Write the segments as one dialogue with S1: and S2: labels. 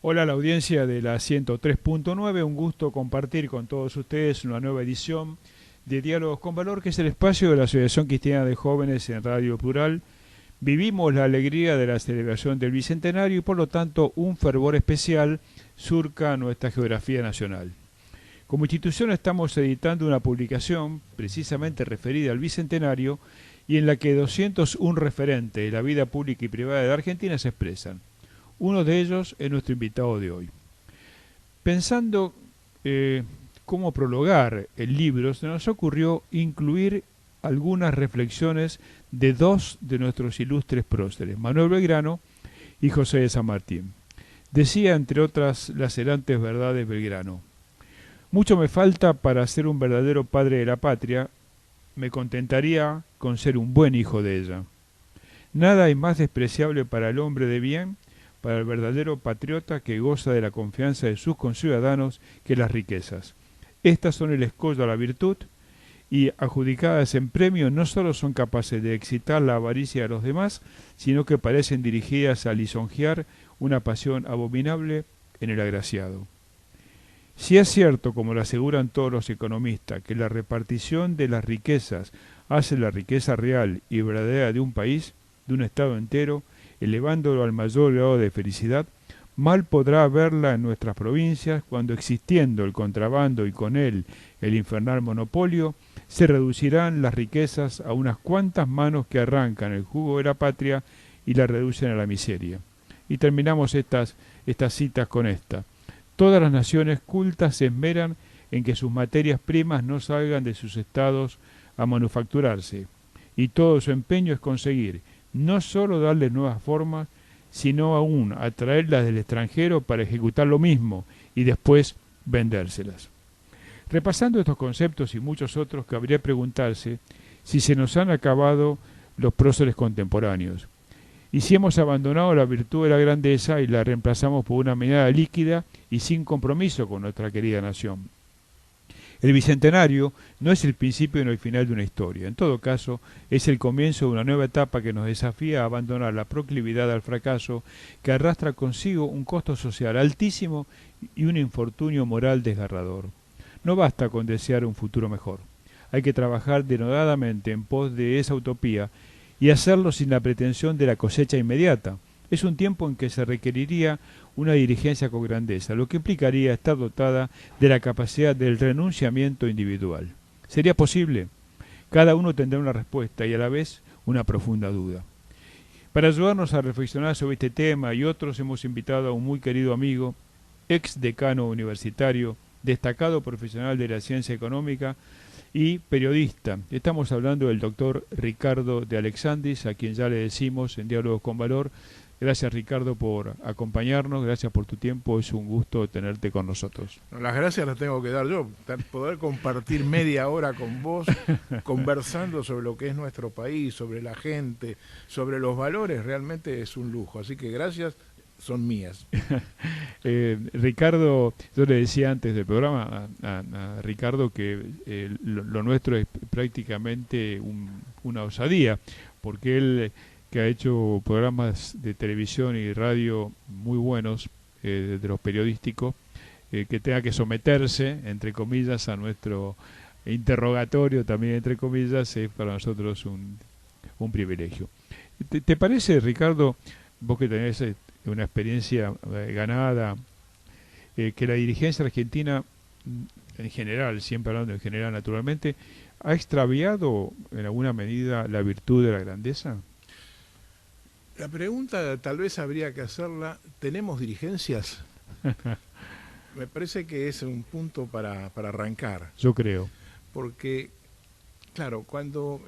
S1: Hola a la audiencia de la 103.9, un gusto compartir con todos ustedes una nueva edición de Diálogos con Valor, que es el espacio de la Asociación Cristiana de Jóvenes en Radio Plural. Vivimos la alegría de la celebración del Bicentenario y por lo tanto un fervor especial surca nuestra geografía nacional. Como institución estamos editando una publicación precisamente referida al Bicentenario y en la que 201 referentes de la vida pública y privada de la Argentina se expresan. Uno de ellos es nuestro invitado de hoy. Pensando cómo prologar el libro, se nos ocurrió incluir algunas reflexiones de dos de nuestros ilustres próceres, Manuel Belgrano y José de San Martín. Decía, entre otras lacerantes verdades, Belgrano: mucho me falta para ser un verdadero padre de la patria, me contentaría con ser un buen hijo de ella. Nada hay más despreciable para el hombre de bien, para el verdadero patriota que goza de la confianza de sus conciudadanos, que las riquezas. Estas son el escollo a la virtud y, adjudicadas en premio, no solo son capaces de excitar la avaricia de los demás, sino que parecen dirigidas a lisonjear una pasión abominable en el agraciado. Si es cierto, como lo aseguran todos los economistas, que la repartición de las riquezas hace la riqueza real y verdadera de un país, de un Estado entero, elevándolo al mayor grado de felicidad, mal podrá haberla en nuestras provincias cuando, existiendo el contrabando y con él el infernal monopolio, se reducirán las riquezas a unas cuantas manos que arrancan el jugo de la patria y la reducen a la miseria. Y terminamos estas citas con esta. Todas las naciones cultas se esmeran en que sus materias primas no salgan de sus estados a manufacturarse, y todo su empeño es conseguir no sólo darles nuevas formas, sino aún atraerlas del extranjero para ejecutar lo mismo y después vendérselas. Repasando estos conceptos y muchos otros, cabría preguntarse si se nos han acabado los próceres contemporáneos, y si hemos abandonado la virtud de la grandeza y la reemplazamos por una mirada líquida y sin compromiso con nuestra querida nación. El Bicentenario no es el principio ni el final de una historia. En todo caso, es el comienzo de una nueva etapa que nos desafía a abandonar la proclividad al fracaso, que arrastra consigo un costo social altísimo y un infortunio moral desgarrador. No basta con desear un futuro mejor. Hay que trabajar denodadamente en pos de esa utopía y hacerlo sin la pretensión de la cosecha inmediata. Es un tiempo en que se requeriría una dirigencia con grandeza, lo que implicaría estar dotada de la capacidad del renunciamiento individual. ¿Sería posible? Cada uno tendrá una respuesta y a la vez una profunda duda. Para ayudarnos a reflexionar sobre este tema y otros, hemos invitado a un muy querido amigo, ex decano universitario, destacado profesional de la ciencia económica y periodista. Estamos hablando del doctor Ricardo de Alexandris, a quien ya le decimos en Diálogos con Valor. Gracias, Ricardo, por acompañarnos, gracias por tu tiempo, es un gusto tenerte con nosotros.
S2: Las gracias las tengo que dar yo, poder compartir media hora con vos, conversando sobre lo que es nuestro país, sobre la gente, sobre los valores, realmente es un lujo, así que gracias son mías.
S1: Ricardo, yo le decía antes del programa a Ricardo que lo nuestro es prácticamente una osadía, porque él, que ha hecho programas de televisión y radio muy buenos, de los periodísticos, que tenga que someterse, entre comillas, a nuestro interrogatorio, también entre comillas, es para nosotros un privilegio. ¿Te parece, Ricardo, vos que tenés una experiencia ganada, que la dirigencia argentina, en general, siempre hablando en general naturalmente, ha extraviado en alguna medida la virtud de la grandeza?
S2: La pregunta tal vez habría que hacerla, ¿tenemos dirigencias? Me parece que es un punto para arrancar.
S1: Yo creo.
S2: Porque, claro, cuando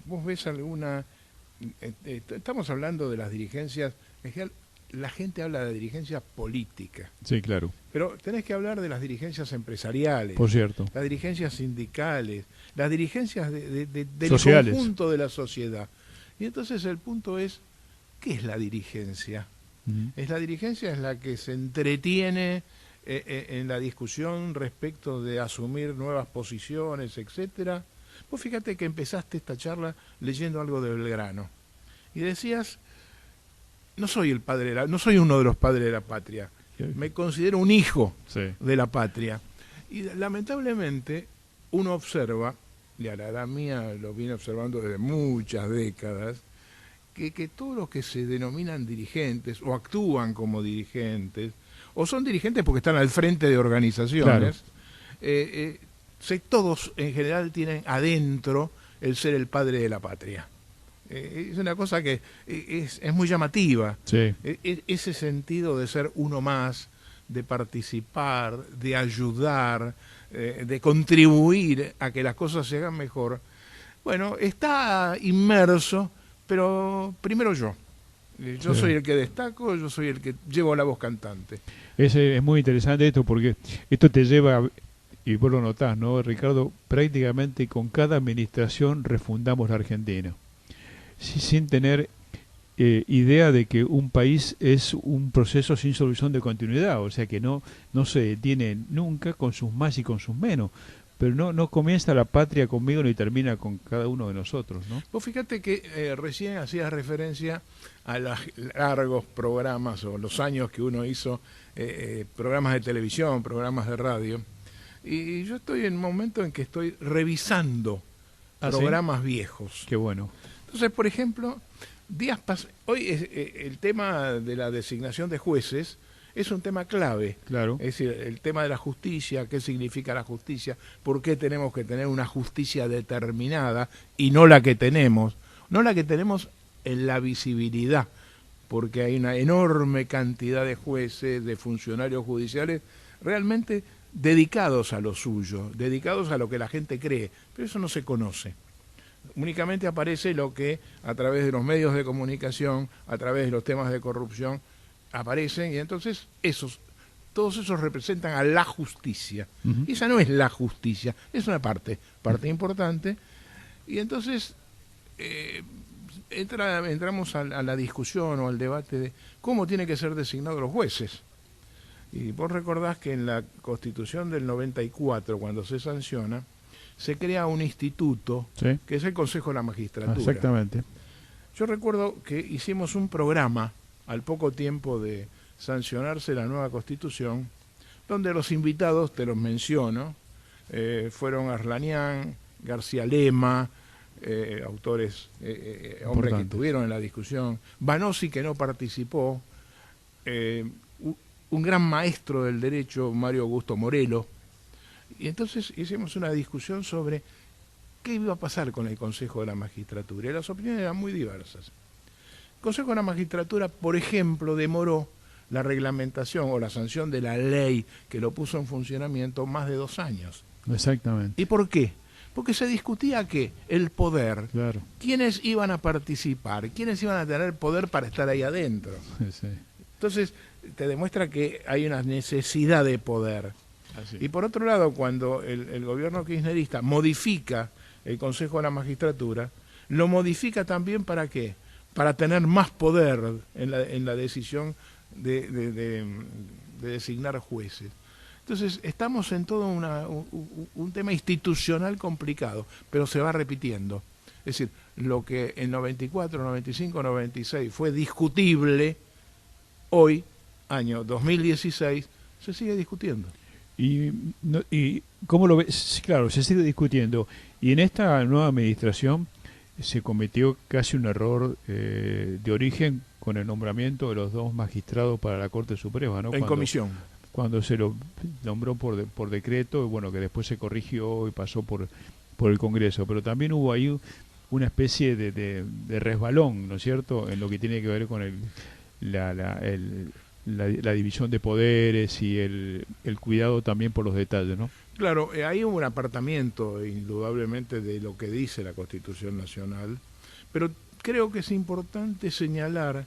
S2: vos ves alguna... estamos hablando de las dirigencias, en general, la gente habla de dirigencia política.
S1: Sí, claro.
S2: Pero tenés que hablar de las dirigencias empresariales.
S1: Por cierto.
S2: Las dirigencias sindicales, las dirigencias del
S1: sociales,
S2: conjunto de la sociedad. Y entonces el punto es, ¿qué es la dirigencia? Es la dirigencia es la que se entretiene en la discusión respecto de asumir nuevas posiciones, etcétera. Vos fíjate que empezaste esta charla leyendo algo de Belgrano y decías, no soy uno de los padres de la patria, me considero un hijo
S1: Sí.
S2: de la patria. Y lamentablemente uno observa, y a la edad mía lo viene observando desde muchas décadas, que todos los que se denominan dirigentes o actúan como dirigentes, o son dirigentes porque están al frente de organizaciones, todos en general tienen adentro el ser el padre de la patria. Es una cosa que es muy llamativa.
S1: Sí.
S2: Ese sentido de ser uno más, de participar, de ayudar, de contribuir a que las cosas se hagan mejor. Bueno, está inmerso, pero primero yo. Yo soy el que destaco, yo soy el que llevo la voz cantante.
S1: Es muy interesante esto porque esto te lleva, y vos lo notás, ¿no, Ricardo? Prácticamente con cada administración refundamos la Argentina. Sin tener idea de que un país es un proceso sin solución de continuidad, o sea que no se detiene nunca con sus más y con sus menos, pero no comienza la patria conmigo ni termina con cada uno de nosotros, ¿no?
S2: Vos fíjate que recién hacías referencia a los largos programas o los años que uno hizo programas de televisión, programas de radio, y yo estoy en un momento en que estoy revisando programas viejos.
S1: Qué bueno.
S2: Entonces, por ejemplo, hoy el tema de la designación de jueces es un tema clave.
S1: Claro.
S2: Es decir, el tema de la justicia, qué significa la justicia, por qué tenemos que tener una justicia determinada y no la que tenemos en la visibilidad, porque hay una enorme cantidad de jueces, de funcionarios judiciales, realmente dedicados a lo suyo, dedicados a lo que la gente cree, pero eso no se conoce. Únicamente aparece lo que a través de los medios de comunicación, a través de los temas de corrupción, aparecen, y entonces todos esos representan a la justicia. Y esa no es la justicia, es una parte importante, y entonces entramos a la discusión o al debate de cómo tienen que ser designados los jueces. Y vos recordás que en la Constitución del 94, cuando se sanciona, se crea un instituto, ¿sí?, que es el Consejo de la Magistratura.
S1: Exactamente.
S2: Yo recuerdo que hicimos un programa al poco tiempo de sancionarse la nueva Constitución, donde los invitados, te los menciono, fueron Arlanián, García Lema, autores, hombres que estuvieron en la discusión, Banossi, que no participó, un gran maestro del derecho, Mario Augusto Morelo. Y entonces hicimos una discusión sobre qué iba a pasar con el Consejo de la Magistratura, y las opiniones eran muy diversas. El Consejo de la Magistratura, por ejemplo, demoró la reglamentación o la sanción de la ley que lo puso en funcionamiento más de 2 años.
S1: Exactamente.
S2: ¿Y por qué? Porque se discutía que el poder,
S1: claro,
S2: quiénes iban a participar, quiénes iban a tener poder para estar ahí adentro.
S1: Sí.
S2: Entonces, te demuestra que hay una necesidad de poder.
S1: Así.
S2: Y por otro lado, cuando el gobierno kirchnerista modifica el Consejo de la Magistratura, lo modifica también ¿para qué? Para tener más poder en la decisión de designar jueces. Entonces, estamos en todo un tema institucional complicado, pero se va repitiendo. Es decir, lo que en 94, 95, 96 fue discutible, hoy, año 2016, se sigue discutiendo.
S1: ¿Y cómo lo ves? Claro, se sigue discutiendo. Y en esta nueva administración se cometió casi un error de origen con el nombramiento de los 2 magistrados para la Corte Suprema, ¿no?
S2: Comisión.
S1: Cuando se lo nombró por decreto, y bueno, que después se corrigió y pasó por el Congreso. Pero también hubo ahí una especie de resbalón, ¿no es cierto?, en lo que tiene que ver con la división de poderes y el cuidado también por los detalles, ¿no?
S2: Claro, hay un apartamiento indudablemente de lo que dice la Constitución Nacional, pero creo que es importante señalar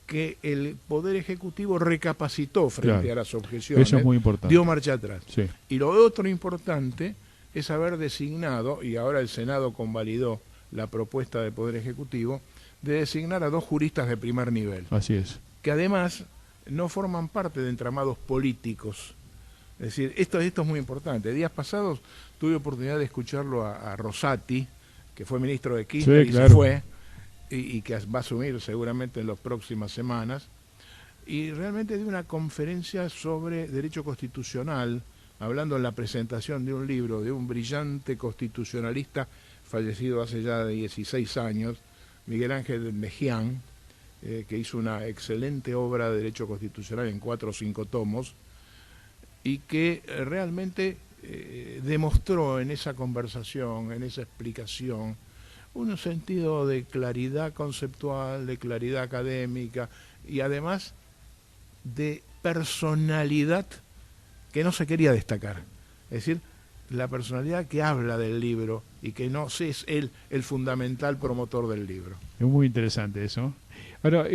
S2: que el Poder Ejecutivo recapacitó frente a las objeciones.
S1: Eso es muy importante.
S2: Dio marcha atrás.
S1: Sí.
S2: Y lo otro importante es haber designado, y ahora el Senado convalidó la propuesta del Poder Ejecutivo, de designar a 2 juristas de primer nivel.
S1: Así es.
S2: Que además no forman parte de entramados políticos. Es decir, esto es muy importante. Días pasados tuve oportunidad de escucharlo a Rosati, que fue ministro de Kirchner,
S1: sí, claro,
S2: y se fue, y que va a asumir seguramente en las próximas semanas. y realmente dio una conferencia sobre derecho constitucional, hablando en la presentación de un libro de un brillante constitucionalista fallecido hace ya 16 años, Miguel Ángel Mejián, que hizo una excelente obra de derecho constitucional en 4 o 5 tomos, y que realmente demostró en esa conversación, en esa explicación, un sentido de claridad conceptual, de claridad académica y además de personalidad que no se quería destacar. Es decir, la personalidad que habla del libro y que no es él el fundamental promotor del libro.
S1: Es muy interesante eso. Ahora,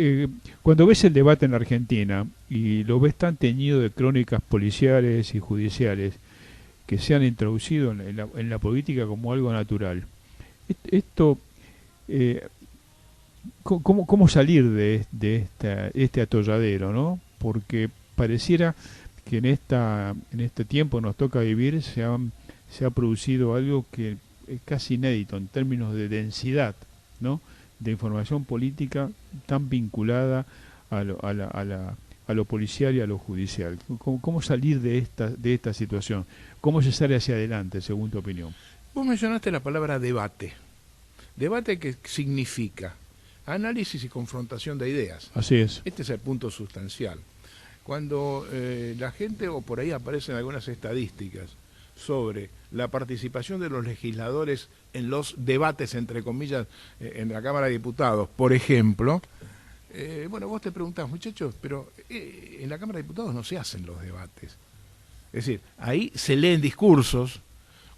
S1: cuando ves el debate en la Argentina y lo ves tan teñido de crónicas policiales y judiciales que se han introducido en la política como algo natural, esto, ¿cómo salir de este atolladero, ¿no? Porque pareciera que en este tiempo nos toca vivir se ha producido algo que es casi inédito en términos de densidad, ¿no?, de información política tan vinculada a lo policial y a lo judicial. ¿Cómo salir de esta situación? ¿Cómo se sale hacia adelante, según tu opinión?
S2: Vos mencionaste la palabra debate. Debate que significa análisis y confrontación de ideas.
S1: Así es.
S2: Este es el punto sustancial. Cuando la gente, o por ahí aparecen algunas estadísticas sobre la participación de los legisladores en los debates, entre comillas, en la Cámara de Diputados, por ejemplo, bueno, vos te preguntás, muchachos, pero en la Cámara de Diputados no se hacen los debates. Es decir, ahí se leen discursos.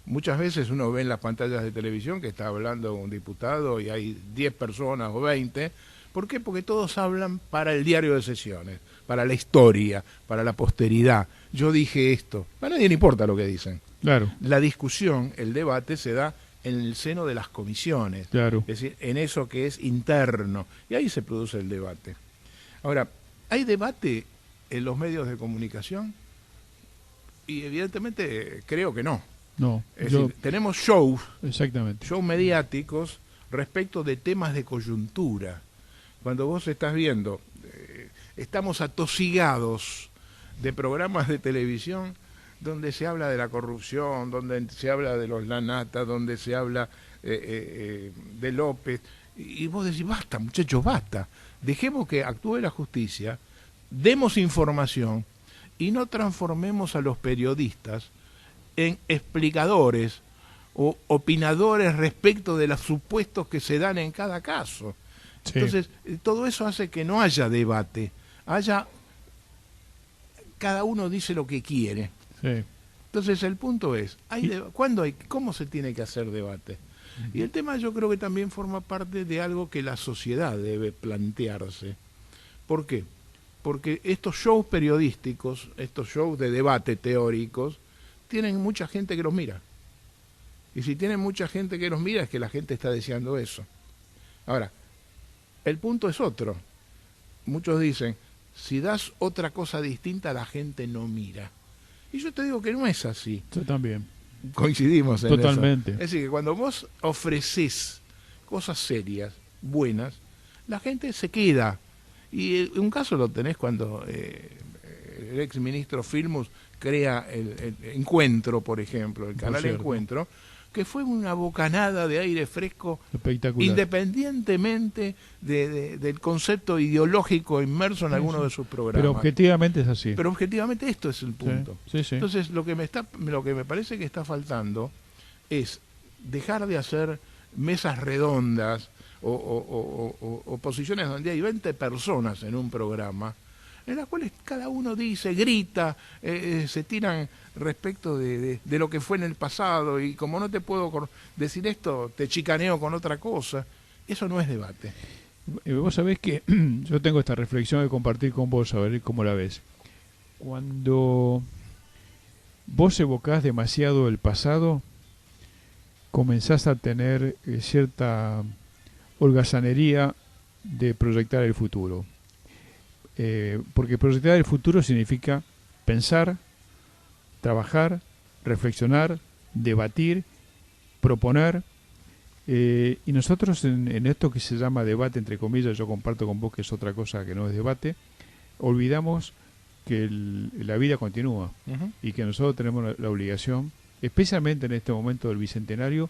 S2: Muchas veces uno ve en las pantallas de televisión que está hablando un diputado y hay 10 personas o 20. ¿Por qué? Porque todos hablan para el diario de sesiones, para la historia, para la posteridad. Yo dije esto. A nadie le importa lo que dicen.
S1: Claro.
S2: La discusión, el debate se da en el seno de las comisiones.
S1: Claro.
S2: Es decir, en eso que es interno. Y ahí se produce el debate. Ahora, ¿hay debate en los medios de comunicación? Y evidentemente creo que no.
S1: No.
S2: Es decir, tenemos shows mediáticos respecto de temas de coyuntura. Cuando vos estás viendo, estamos atosigados de programas de televisión donde se habla de la corrupción, donde se habla de los Lanata, donde se habla de López, y vos decís, basta, muchachos, basta. Dejemos que actúe la justicia, demos información y no transformemos a los periodistas en explicadores o opinadores respecto de los supuestos que se dan en cada caso. Sí. Entonces, todo eso hace que no haya debate, cada uno dice lo que quiere.
S1: Sí.
S2: Entonces, el punto es, ¿cómo se tiene que hacer debate? Y el tema yo creo que también forma parte de algo que la sociedad debe plantearse. ¿Por qué? Porque estos shows periodísticos, estos shows de debate teóricos, tienen mucha gente que los mira. Y si tienen mucha gente que los mira es que la gente está deseando eso. Ahora, el punto es otro. Muchos dicen, si das otra cosa distinta, la gente no mira. Y yo te digo que no es así.
S1: Yo también.
S2: Coincidimos en
S1: Totalmente.
S2: eso. Es decir, que cuando vos ofreces cosas serias, buenas, la gente se queda. Y un caso lo tenés cuando el ex ministro Filmus crea el Encuentro, por ejemplo, el canal Encuentro, que fue una bocanada de aire fresco
S1: espectacular,
S2: independientemente del concepto ideológico inmerso en alguno de sus programas.
S1: Pero objetivamente es así.
S2: Pero objetivamente esto es el punto.
S1: Sí, sí.
S2: Entonces, lo que me parece que está faltando es dejar de hacer mesas redondas o posiciones donde hay 20 personas en un programa, en las cuales cada uno dice, grita, se tiran respecto de lo que fue en el pasado, y como no te puedo decir esto, te chicaneo con otra cosa. Eso no es debate.
S1: Vos sabés que yo tengo esta reflexión de compartir con vos, a ver cómo la ves. Cuando vos evocás demasiado el pasado, comenzás a tener cierta holgazanería de proyectar el futuro. Porque proyectar el futuro significa pensar, trabajar, reflexionar, debatir, proponer, y nosotros en esto que se llama debate, entre comillas, yo comparto con vos que es otra cosa que no es debate, olvidamos que la vida continúa y que nosotros tenemos la obligación, especialmente en este momento del Bicentenario,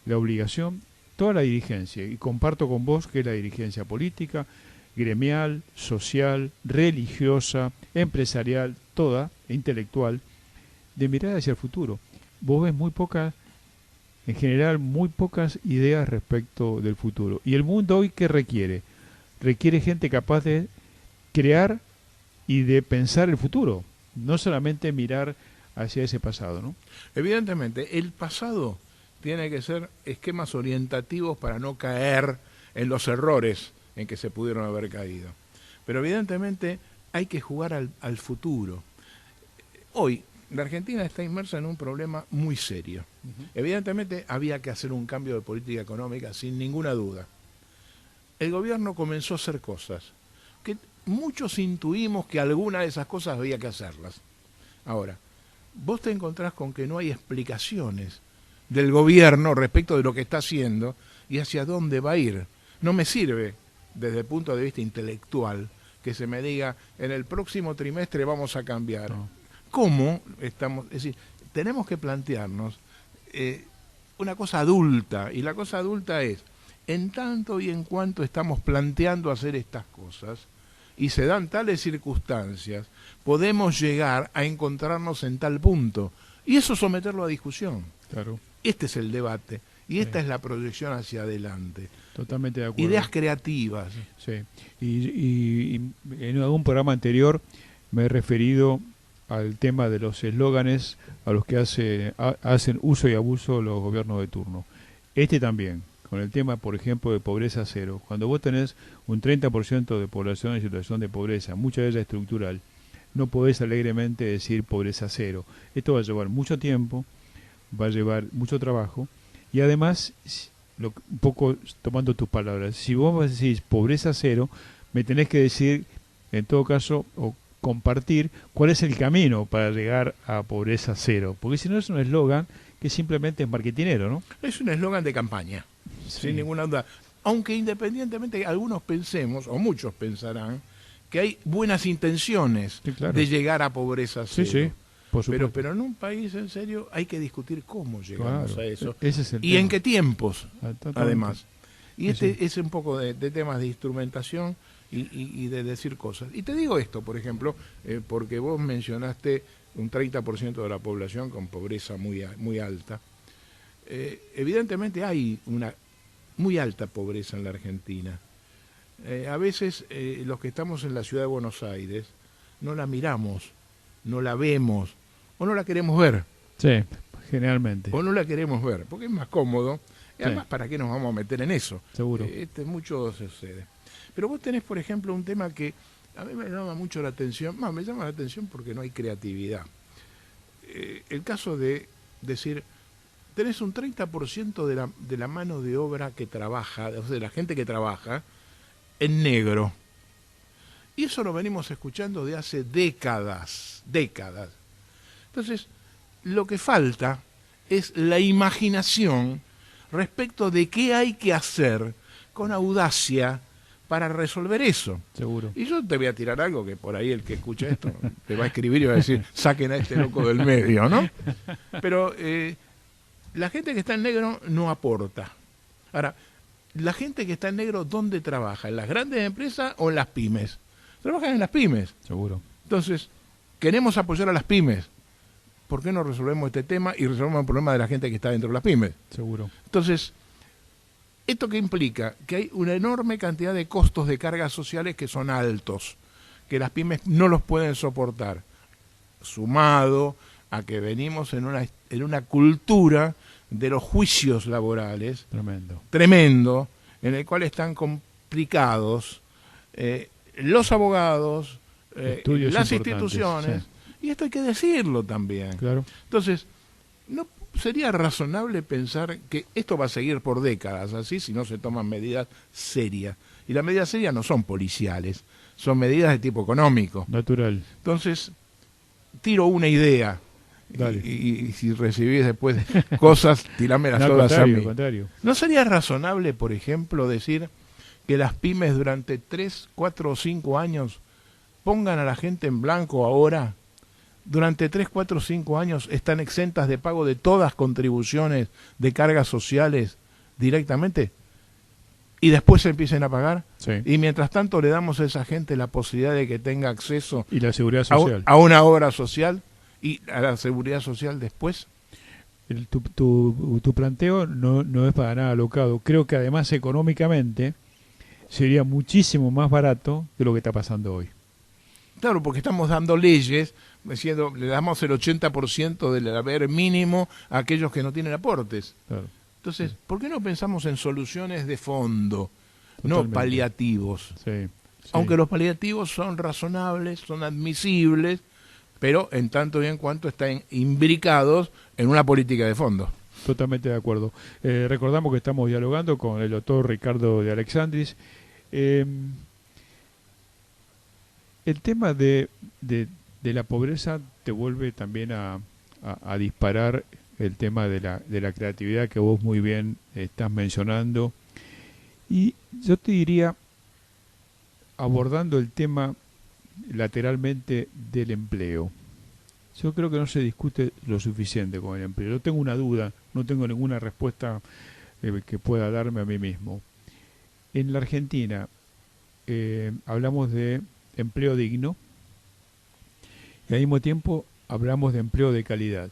S1: la obligación, toda la dirigencia, y comparto con vos que es la dirigencia política, gremial, social, religiosa, empresarial, toda, intelectual, de mirar hacia el futuro. Vos ves en general, muy pocas ideas respecto del futuro. Y el mundo hoy, ¿qué requiere? Requiere gente capaz de crear y de pensar el futuro, no solamente mirar hacia ese pasado, ¿no?
S2: Evidentemente, el pasado tiene que ser esquemas orientativos para no caer en los errores en que se pudieron haber caído. Pero evidentemente hay que jugar al futuro. Hoy, la Argentina está inmersa en un problema muy serio. Evidentemente había que hacer un cambio de política económica, sin ninguna duda. El gobierno comenzó a hacer cosas que muchos intuimos que alguna de esas cosas había que hacerlas. Ahora, vos te encontrás con que no hay explicaciones del gobierno respecto de lo que está haciendo y hacia dónde va a ir. No me sirve, desde el punto de vista intelectual, que se me diga, en el próximo trimestre vamos a cambiar. No. ¿Cómo estamos? Es decir, tenemos que plantearnos una cosa adulta, y la cosa adulta es, en tanto y en cuanto estamos planteando hacer estas cosas, y se dan tales circunstancias, podemos llegar a encontrarnos en tal punto, y eso someterlo a discusión.
S1: Claro.
S2: Este es el debate, y esta es la proyección hacia adelante.
S1: Totalmente de acuerdo.
S2: Ideas creativas.
S1: Sí, y en algún programa anterior me he referido al tema de los eslóganes a los que hacen uso y abuso los gobiernos de turno. Este también, con el tema, por ejemplo, de pobreza cero. Cuando vos tenés un 30% de población en situación de pobreza, mucha de ella estructural, no podés alegremente decir pobreza cero. Esto va a llevar mucho tiempo, va a llevar mucho trabajo, y además, un poco tomando tus palabras, si vos decís pobreza cero, me tenés que decir, en todo caso, o compartir cuál es el camino para llegar a pobreza cero, porque si no es un eslogan que simplemente es marketinero, ¿no? Es un eslogan de campaña, sí, sin ninguna duda. Aunque independientemente algunos pensemos, o muchos pensarán, que hay buenas intenciones, sí, claro, de llegar a pobreza cero. Sí, sí, por supuesto. Pero en un país, en serio, hay que discutir cómo llegamos, claro, a eso. Ese es el y tema. En qué tiempos, además. Y este es un poco de temas de instrumentación y de decir cosas. Y te digo esto, por ejemplo, porque vos mencionaste un 30% de la población con pobreza muy alta. Evidentemente hay una muy alta pobreza en la Argentina. A veces los que estamos en la ciudad de Buenos Aires no la miramos, no la vemos o no la queremos ver. Sí, generalmente.
S2: O no la queremos ver, porque es más cómodo. Y además, sí, ¿para qué nos vamos a meter en eso?
S1: Seguro.
S2: Mucho sucede. Pero vos tenés, por ejemplo, un tema que a mí me llama mucho la atención. Me llama la atención porque no hay creatividad. El caso de decir, tenés un 30% de la mano de obra que trabaja, o sea, de la gente que trabaja, en negro. Y eso lo venimos escuchando de hace décadas. Entonces, lo que falta es la imaginación respecto de qué hay que hacer con audacia para resolver eso.
S1: Seguro.
S2: Y yo te voy a tirar algo que por ahí el que escucha esto te va a escribir y va a decir, saquen a este loco del medio, ¿no? Pero la gente que está en negro no aporta. Ahora, la gente que está en negro, ¿dónde trabaja? ¿En las grandes empresas o en las pymes? Trabajan en las pymes.
S1: Seguro.
S2: Entonces, queremos apoyar a las pymes. ¿Por qué no resolvemos este tema y resolvemos el problema de la gente que está dentro de las pymes?
S1: Seguro.
S2: Entonces, ¿esto qué implica? Que hay una enorme cantidad de costos de cargas sociales que son altos, que las pymes no los pueden soportar, sumado a que venimos en una cultura de los juicios laborales tremendo, en el cual están complicados los abogados, las instituciones, sí. Y esto hay que decirlo también.
S1: Claro.
S2: Entonces, ¿no sería razonable pensar que esto va a seguir por décadas así si no se toman medidas serias? Y las medidas serias no son policiales, son medidas de tipo económico.
S1: Natural.
S2: Entonces, tiro una idea. Y si recibís después cosas, tirámelas no, todas a mí.
S1: Contrario.
S2: ¿No sería razonable, por ejemplo, decir que las pymes durante 3, 4 o 5 años pongan a la gente en blanco ahora, durante 3, 4, 5 años están exentas de pago de todas contribuciones de cargas sociales directamente, y después se empiecen a pagar,
S1: Sí.
S2: y mientras tanto le damos a esa gente la posibilidad de que tenga acceso
S1: Y la seguridad social.
S2: a una obra social y a la seguridad social después.
S1: Tu planteo no es para nada alocado. Creo que además económicamente sería muchísimo más barato de lo que está pasando hoy.
S2: Claro, porque estamos dando leyes, diciendo, le damos el 80% del haber mínimo a aquellos que no tienen aportes.
S1: Claro.
S2: Entonces, ¿por qué no pensamos en soluciones de fondo, no
S1: Totalmente.
S2: paliativos?
S1: Sí, sí.
S2: Aunque los paliativos son razonables, son admisibles, pero en tanto y en cuanto están imbricados en una política de fondo.
S1: Totalmente de acuerdo. Recordamos que estamos dialogando con el doctor Ricardo de Alexandris. El tema de la pobreza te vuelve también a disparar el tema de la creatividad que vos muy bien estás mencionando. Y yo te diría, abordando el tema lateralmente del empleo. Yo creo que no se discute lo suficiente con el empleo. Yo tengo una duda, no tengo ninguna respuesta que pueda darme a mí mismo. En la Argentina hablamos de empleo digno y al mismo tiempo hablamos de empleo de calidad.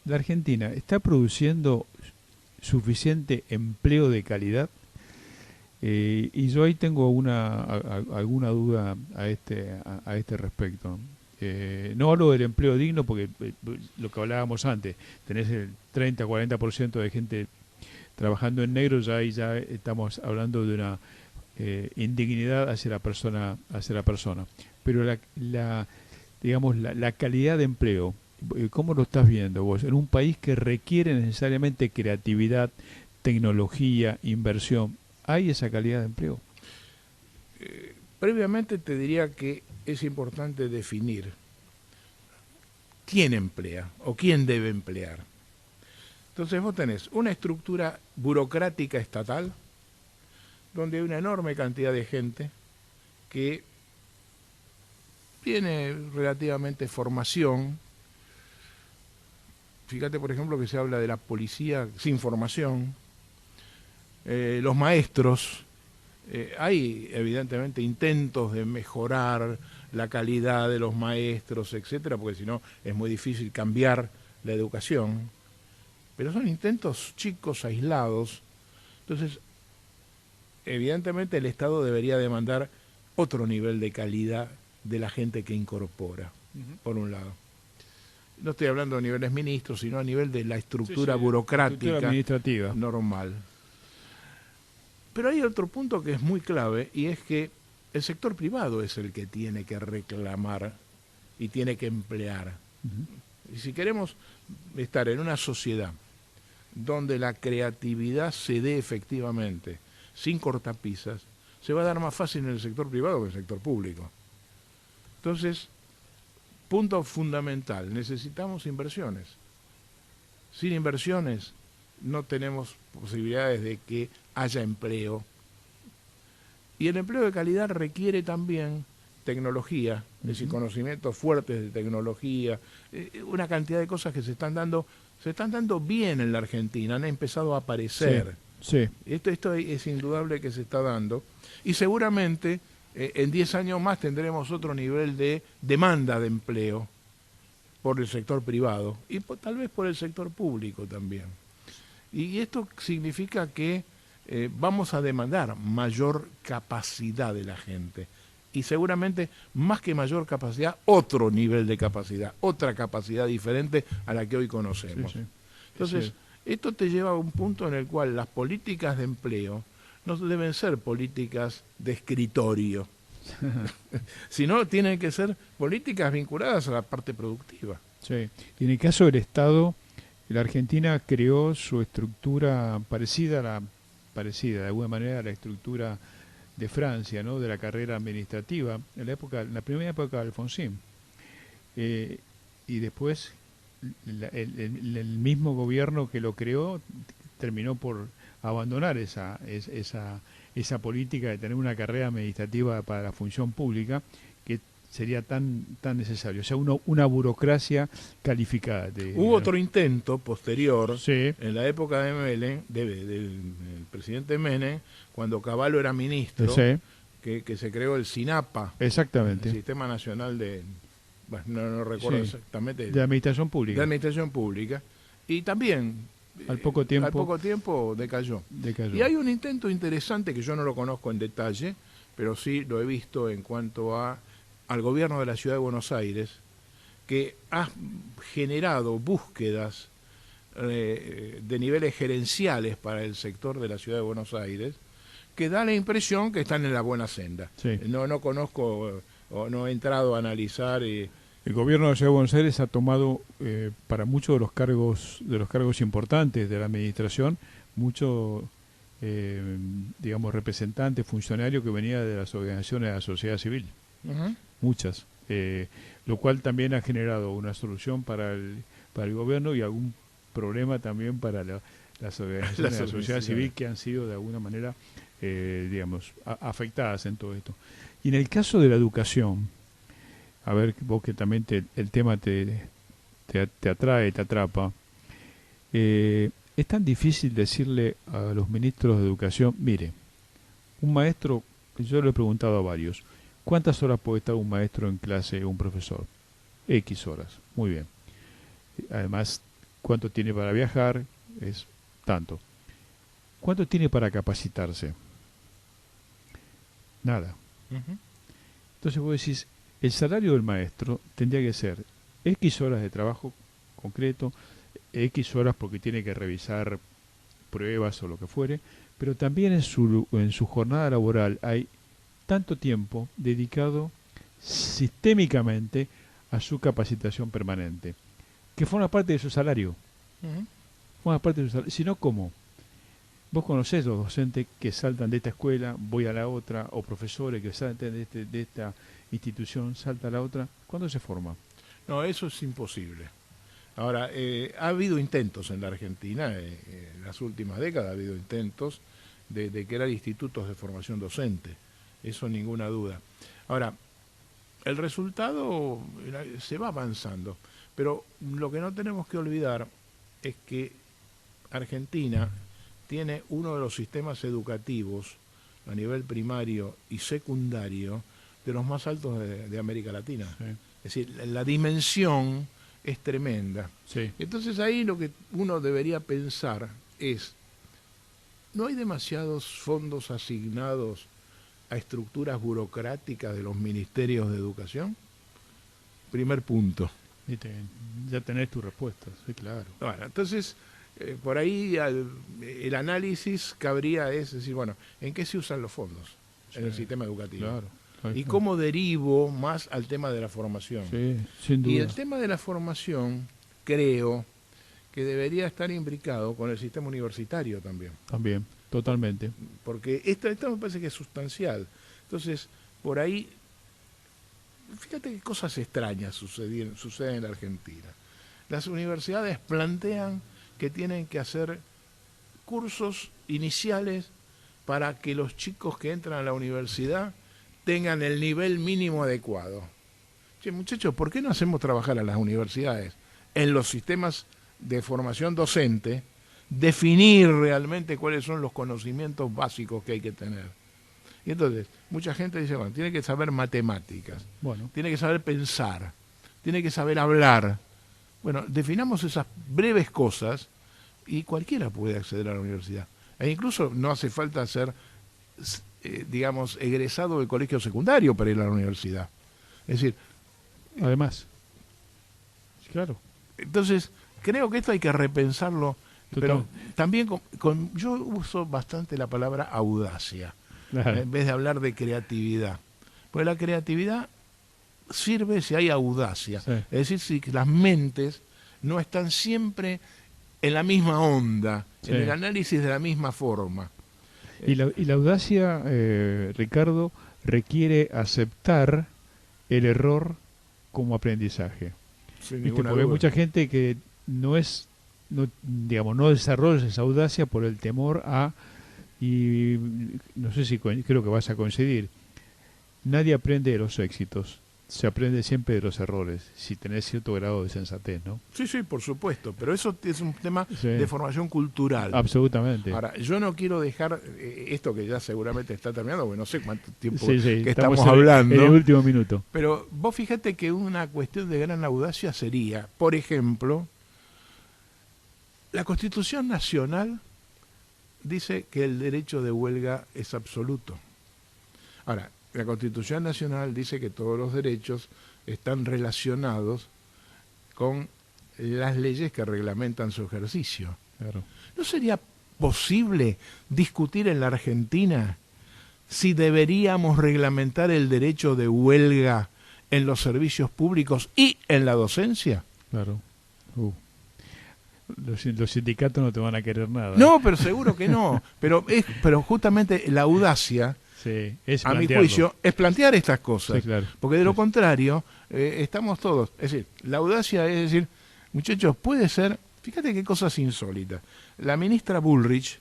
S1: ¿La Argentina está produciendo suficiente empleo de calidad? Y yo ahí tengo alguna duda a este respecto. No hablo del empleo digno porque lo que hablábamos antes, tenés el 30-40% de gente trabajando en negro, ya estamos hablando de una indignidad hacia la persona. Pero digamos, la calidad de empleo, ¿cómo lo estás viendo vos? En un país que requiere necesariamente creatividad, tecnología, inversión, ¿hay esa calidad de empleo?
S2: Previamente te diría que es importante definir quién emplea o quién debe emplear. Entonces vos tenés una estructura burocrática estatal donde hay una enorme cantidad de gente que tiene relativamente formación. Fíjate, por ejemplo, que se habla de la policía sin formación, los maestros. Hay evidentemente intentos de mejorar la calidad de los maestros, etcétera, porque si no es muy difícil cambiar la educación. Pero son intentos chicos, aislados. Entonces, evidentemente el Estado debería demandar otro nivel de calidad de la gente que incorpora, por un lado. No estoy hablando de niveles ministros, sino a nivel de la estructura burocrática,
S1: estructura administrativa
S2: normal. Pero hay otro punto que es muy clave, y es que el sector privado es el que tiene que reclamar y tiene que emplear. Y si queremos estar en una sociedad donde la creatividad se dé efectivamente, sin cortapisas, se va a dar más fácil en el sector privado que en el sector público. Entonces, punto fundamental, necesitamos inversiones. Sin inversiones no tenemos posibilidades de que haya empleo. Y el empleo de calidad requiere también tecnología, es decir, conocimientos fuertes de tecnología, una cantidad de cosas que se están dando bien en la Argentina, han empezado a aparecer.
S1: Sí.
S2: Esto es indudable que se está dando, y seguramente en 10 años más tendremos otro nivel de demanda de empleo por el sector privado y tal vez por el sector público también. Y esto significa que vamos a demandar mayor capacidad de la gente. Y seguramente, más que mayor capacidad, otro nivel de capacidad, otra capacidad diferente a la que hoy conocemos. Sí. Entonces, esto te lleva a un punto en el cual las políticas de empleo no deben ser políticas de escritorio, sino tienen que ser políticas vinculadas a la parte productiva.
S1: Sí. Y en el caso del Estado, la Argentina creó su estructura parecida de alguna manera a la estructura de Francia, ¿no? De la carrera administrativa, en la primera época de Alfonsín. Y después el mismo gobierno que lo creó terminó por abandonar esa política de tener una carrera administrativa para la función pública, que sería tan necesario. O sea, una burocracia calificada.
S2: Hubo otro intento posterior,
S1: sí,
S2: en la época de Menem, del presidente Menem, cuando Cavallo era ministro,
S1: sí,
S2: que se creó el SINAPA,
S1: exactamente.
S2: el Sistema Nacional de... Bueno, no recuerdo
S1: Sí,
S2: exactamente.
S1: de administración pública.
S2: De administración pública. Y también...
S1: Al poco
S2: tiempo decayó.
S1: decayó.
S2: Y hay un intento interesante que yo no lo conozco en detalle, pero sí lo he visto en cuanto al gobierno de la Ciudad de Buenos Aires, que ha generado búsquedas de niveles gerenciales para el sector de la Ciudad de Buenos Aires, que da la impresión que están en la buena senda.
S1: Sí.
S2: No conozco o no he entrado a analizar.
S1: El gobierno de la Ciudad de Buenos Aires ha tomado para muchos de los cargos importantes de la administración, muchos digamos representantes, funcionarios que venían de las organizaciones de la sociedad civil.
S2: Uh-huh.
S1: Muchas, lo cual también ha generado una solución para el gobierno y algún problema también para las organizaciones de la sociedad civil que han sido de alguna manera digamos afectadas en todo esto. Y en el caso de la educación, a ver, vos que también el tema te atrae, te atrapa, es tan difícil decirle a los ministros de educación, mire, un maestro, yo le he preguntado a varios, ¿cuántas horas puede estar un maestro en clase, un profesor? X horas, muy bien. Además, ¿cuánto tiene para viajar? Es tanto. ¿Cuánto tiene para capacitarse? Nada.
S2: Uh-huh.
S1: Entonces vos decís, el salario del maestro tendría que ser X horas de trabajo concreto, X horas porque tiene que revisar pruebas o lo que fuere, pero también en su jornada laboral hay tanto tiempo dedicado sistémicamente a su capacitación permanente, que forma parte de su salario.
S2: Uh-huh.
S1: Forma parte de su salario. Si no, ¿cómo? Vos conocés los docentes que saltan de esta escuela, voy a la otra, o profesores que saltan de esta institución, salta a la otra. ¿Cuándo se forma?
S2: No, eso es imposible. Ahora, ha habido intentos en la Argentina, en las últimas décadas ha habido intentos de crear institutos de formación docente, eso ninguna duda. Ahora, el resultado se va avanzando, pero lo que no tenemos que olvidar es que Argentina tiene uno de los sistemas educativos a nivel primario y secundario de los más altos de América Latina.
S1: Sí.
S2: Es decir, la dimensión es tremenda.
S1: Sí.
S2: Entonces ahí lo que uno debería pensar es, ¿no hay demasiados fondos asignados a estructuras burocráticas de los ministerios de educación? Primer punto.
S1: Ya tenés tu respuesta, sí, claro.
S2: Bueno, entonces, por ahí el análisis cabría es decir, bueno, ¿en qué se usan los fondos en el sistema educativo?
S1: Claro.
S2: Y cómo derivo más al tema de la formación.
S1: Sí, sin duda.
S2: Y el tema de la formación, creo que debería estar imbricado con el sistema universitario también.
S1: También, totalmente.
S2: Porque esto me parece que es sustancial. Entonces, por ahí, fíjate qué cosas extrañas suceden en la Argentina. Las universidades plantean que tienen que hacer cursos iniciales para que los chicos que entran a la universidad tengan el nivel mínimo adecuado. Che, muchachos, ¿por qué no hacemos trabajar a las universidades en los sistemas de formación docente, definir realmente cuáles son los conocimientos básicos que hay que tener? Y entonces, mucha gente dice, bueno, tiene que saber matemáticas, tiene que saber pensar, tiene que saber hablar. Bueno, definamos esas breves cosas y cualquiera puede acceder a la universidad. E incluso no hace falta ser digamos, egresado del colegio secundario para ir a la universidad. Es decir...
S1: Además. Claro.
S2: Entonces, creo que esto hay que repensarlo, pero también yo uso bastante la palabra audacia, en vez de hablar de creatividad. Porque la creatividad sirve si hay audacia. Sí. Es decir, si las mentes no están siempre en la misma onda, en el análisis de la misma forma.
S1: Y la audacia, Ricardo, requiere aceptar el error como aprendizaje. Porque hay mucha gente que no desarrolla esa audacia por el temor a, y no sé si creo que vas a coincidir, nadie aprende de los éxitos, Se aprende siempre de los errores, si tenés cierto grado de sensatez, ¿no?
S2: Sí, sí, por supuesto, pero eso es un tema
S1: Sí.
S2: de formación cultural.
S1: Absolutamente.
S2: Ahora, yo no quiero dejar esto que ya seguramente está terminando, porque no sé cuánto tiempo
S1: Sí,
S2: que estamos
S1: en
S2: hablando.
S1: el último minuto.
S2: Pero vos fíjate que una cuestión de gran audacia sería, por ejemplo, la Constitución Nacional dice que el derecho de huelga es absoluto. Ahora, la Constitución Nacional dice que todos los derechos están relacionados con las leyes que reglamentan su ejercicio.
S1: Claro.
S2: ¿No sería posible discutir en la Argentina si deberíamos reglamentar el derecho de huelga en los servicios públicos y en la docencia?
S1: Claro. Los sindicatos no te van a querer nada.
S2: No, pero seguro que no. Pero justamente la audacia,
S1: sí, es
S2: a mi juicio, es plantear estas cosas.
S1: Sí, claro.
S2: Porque de lo contrario, estamos todos. Es decir, la audacia es decir, muchachos, puede ser, fíjate qué cosas insólitas. La ministra Bullrich,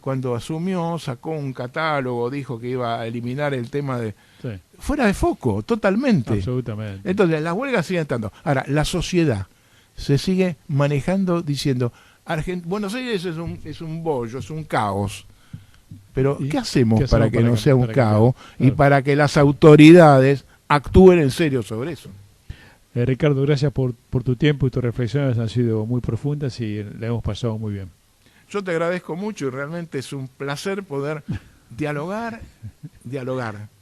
S2: cuando asumió, sacó un catálogo, dijo que iba a eliminar el tema de...
S1: Sí.
S2: Fuera de foco, totalmente.
S1: Absolutamente.
S2: Entonces, las huelgas siguen estando. Ahora, la sociedad se sigue manejando diciendo, Buenos Aires es un bollo, es un caos. Pero, ¿qué hacemos para que no sea un caos y para que las autoridades actúen en serio sobre eso?
S1: Ricardo, gracias por tu tiempo y tus reflexiones han sido muy profundas y la hemos pasado muy bien.
S2: Yo te agradezco mucho y realmente es un placer poder dialogar.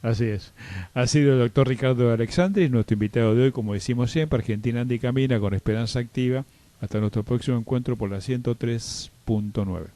S1: Así es. Ha sido el doctor Ricardo Alexandri, nuestro invitado de hoy, como decimos siempre, Argentina anda y camina con esperanza activa. Hasta nuestro próximo encuentro por la 103.9.